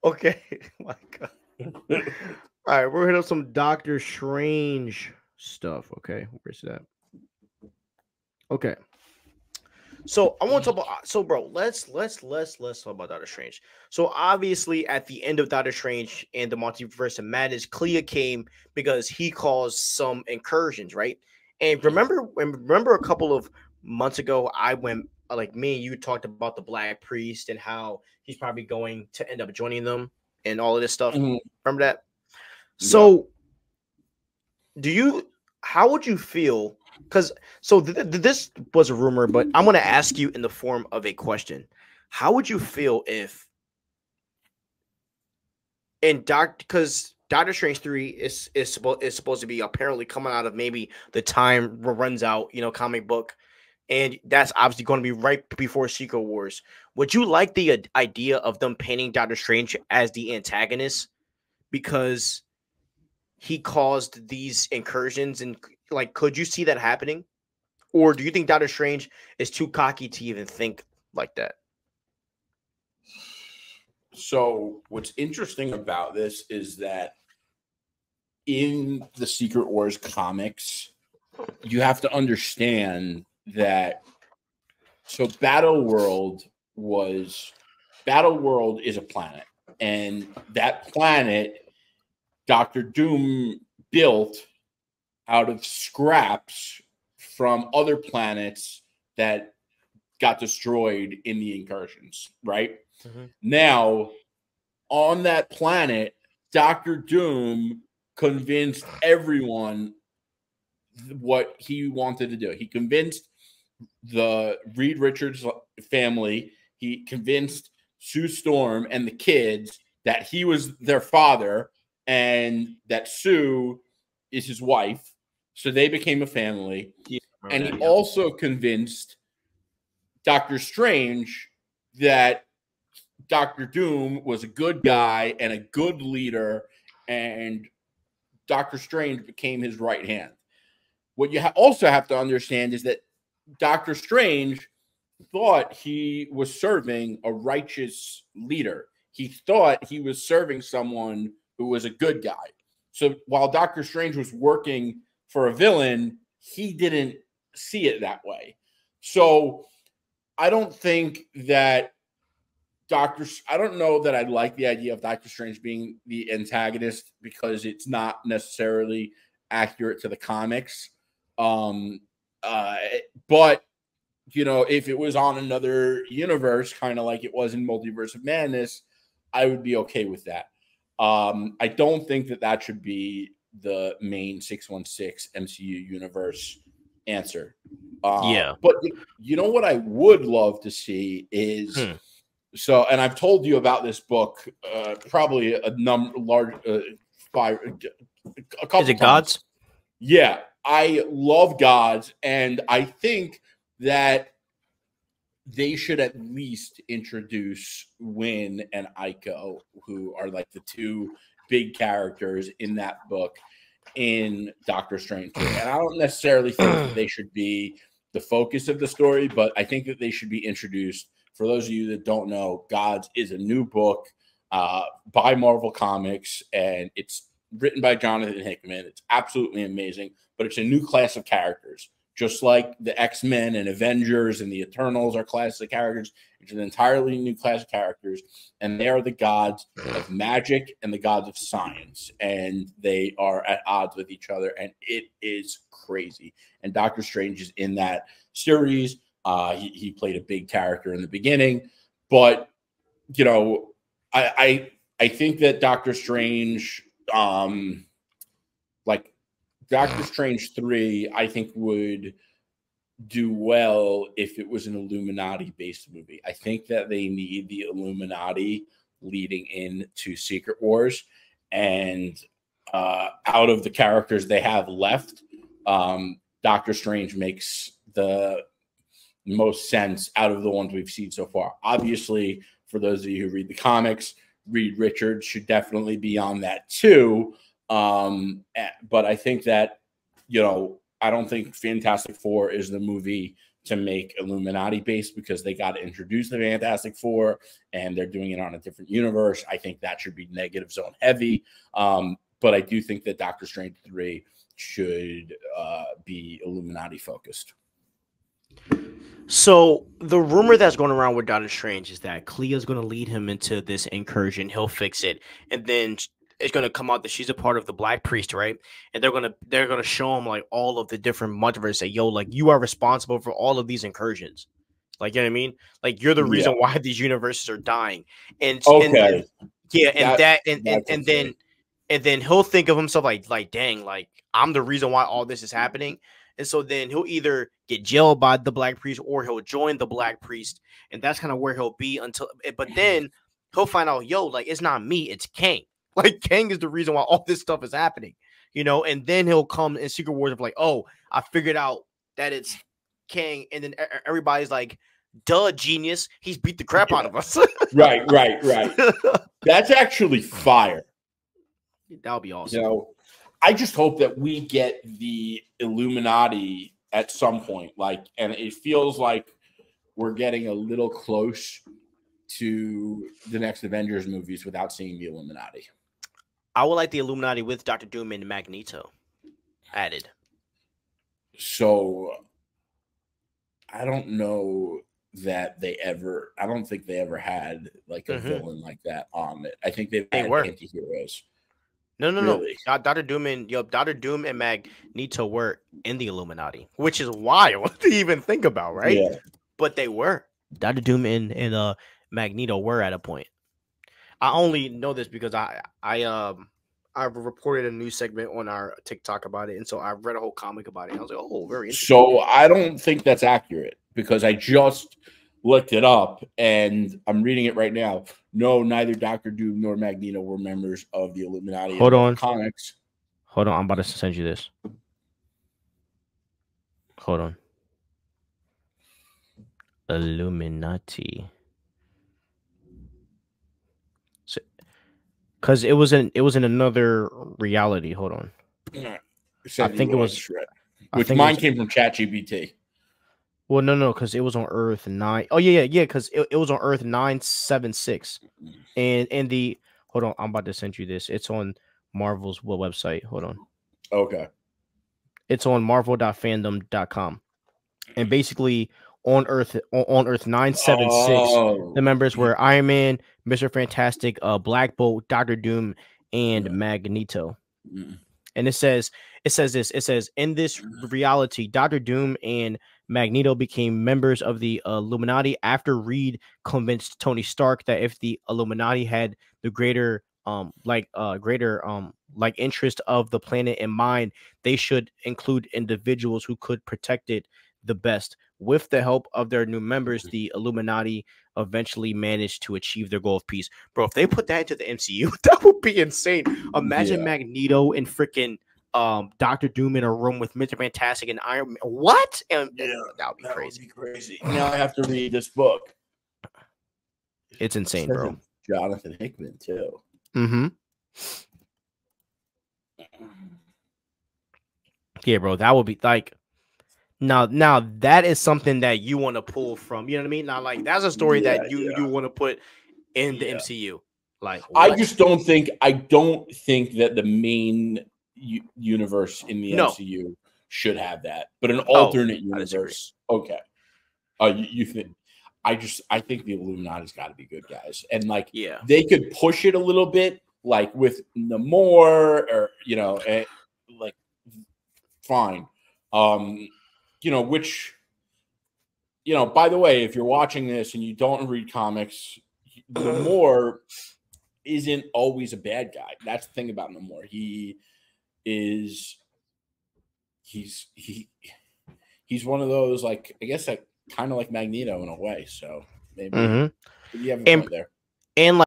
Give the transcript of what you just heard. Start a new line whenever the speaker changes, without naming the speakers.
Okay. My God. All right, we're hitting up some Doctor Strange stuff. Okay, where's that? Okay. So I want to talk about bro, let's talk about Doctor Strange. So obviously at the end of Doctor Strange and the multiverse of madness, Clea came because he caused some incursions, right? And remember a couple of months ago, I went like me and you talked about the Black Priest and how he's probably going to end up joining them and all of this stuff. Remember that?
Yeah.
So do you how would you feel because this was a rumor, but I'm going to ask you in the form of a question. How would you feel if because Doctor Strange 3 is supposed to be apparently coming out of maybe the time runs out, comic book, and that's obviously going to be right before Secret Wars. Would you like the idea of them painting Doctor Strange as the antagonist because he caused these incursions, and like, could you see that happening? Or do you think Doctor Strange is too cocky to even think like that?
So what's interesting about this is that in the Secret Wars comics, you have to understand that Battle World is a planet, and that planet Doctor Doom built out of scraps from other planets that got destroyed in the incursions, right?
Mm-hmm.
Now, on that planet, Doctor Doom convinced everyone what he wanted to do. He convinced the Reed Richards family, he convinced Sue Storm and the kids that he was their father and that Sue is his wife. So they became a family.
Yeah,
and he also convinced Doctor Strange that Doctor Doom was a good guy and a good leader, and Doctor Strange became his right hand. What you also have to understand is that Doctor Strange thought he was serving a righteous leader. He thought he was serving someone who was a good guy. So while Doctor Strange was working for a villain, he didn't see it that way. So I don't think that I don't know that I'd like the idea of Doctor Strange being the antagonist because it's not necessarily accurate to the comics. But if it was on another universe, kind of like it was in Multiverse of Madness, I would be okay with that. I don't think that should be the main 616 MCU universe answer.
Yeah.
But you know what I would love to see is so, and I've told you about this book probably a couple
Is it
times.
Gods?
Yeah, I love Gods, and I think that they should at least introduce Wynn and Aiko, who are like the two big characters in that book in Doctor Strange 3. And I don't necessarily think that they should be the focus of the story, but I think that they should be introduced. For those of you that don't know, Gods is a new book by Marvel Comics, and it's written by Jonathan Hickman. It's absolutely amazing, but it's a new class of characters. Just like the X-Men and Avengers and the Eternals are classes of characters, it's an entirely new class of characters, and they are the gods of magic and the gods of science, and they are at odds with each other, and it is crazy. And Doctor Strange is in that series. He played a big character in the beginning, but I think that Doctor Strange, like Doctor Strange 3, I think would do well if it was an Illuminati-based movie. I think that they need the Illuminati leading into Secret Wars, and out of the characters they have left, Doctor Strange makes the most sense out of the ones we've seen so far. Obviously, for those of you who read the comics, Reed Richards should definitely be on that too. But I think that, I don't think Fantastic Four is the movie to make Illuminati based because they got to introduce the Fantastic Four and they're doing it on a different universe. I think that should be negative zone heavy. But I do think that Doctor Strange 3 should be Illuminati focused.
So the rumor that's going around with Doctor Strange is that Clea's going to lead him into this incursion. He'll fix it, and then it's going to come out that she's a part of the Black Priest, right? And they're gonna show him like all of the different multiverses. Say, yo, like you are responsible for all of these incursions. Like, you know what I mean? Like you're the reason why these universes are dying. And
okay,
and then he'll think of himself like dang, like I'm the reason why all this is happening. And so then he'll either get jailed by the Black Priest or he'll join the Black Priest, and that's kind of where he'll be until. But then he'll find out, yo, like it's not me, it's Kang. Like Kang is the reason why all this stuff is happening, you know. And then he'll come in Secret Wars of like, oh, I figured out that it's Kang, and then everybody's like, duh, genius, he's beat the crap out of us.
right. That's actually fire.
That would be awesome.
You know, I just hope that we get the Illuminati at some point, like, and it feels like we're getting a little close to the next Avengers movies without seeing the Illuminati.
I would like the Illuminati with Dr. Doom and Magneto added.
So I don't know that I don't think they ever had like a villain like that on it. I think they've had anti-heroes.
No. Really? Dr. Doom and Magneto were in the Illuminati, which is wild to even think about, right?
Yeah.
But they were. Dr. Doom and Magneto were at a point. I only know this because I reported a news segment on our TikTok about it, and so I read a whole comic about it. And I was like, oh, very interesting.
So I don't think that's accurate because I just looked it up and I'm reading it right now. No, neither Dr. Doom nor Magneto were members of the Illuminati.
Hold on.
Comics.
Hold on. I'm about to send you this. Hold on. Illuminati. Because it was in another reality. Hold on.
I think it was which mine came from ChatGPT.
Well, no, because it was on Earth 9. Oh, yeah, because it was on Earth 976. And the hold on, I'm about to send you this. It's on Marvel's website. Hold on.
Okay.
It's on marvel.fandom.com. And basically on Earth 976, the members were Iron Man, Mr. Fantastic, Black Bolt, Doctor Doom, and Magneto. And it says in this reality, Doctor Doom and Magneto became members of the Illuminati after Reed convinced Tony Stark that if the Illuminati had the greater interest of the planet in mind, they should include individuals who could protect it the best. With the help of their new members, the Illuminati eventually managed to achieve their goal of peace. Bro, if they put that into the MCU, that would be insane. Imagine Magneto and freaking Doctor Doom in a room with Mr. Fantastic and Iron Man. What? And that would be crazy.
Now I have to read this book.
It's insane, bro.
Jonathan Hickman too.
Yeah, bro, that would be like now that is something that you want to pull from. You know what I mean? Now, like that's a story that you want to put in the MCU. Like,
what? I don't think that the main universe in the MCU should have that, but an alternate universe. Okay. You think? I think the Illuminati's got to be good guys, and like, they could push it a little bit, like with Namor, or like, fine. Which, by the way, if you're watching this and you don't read comics, Namor isn't always a bad guy. That's the thing about Namor. He's one of those, like, I guess, like kind of like Magneto in a way. So maybe you have a point there.
And like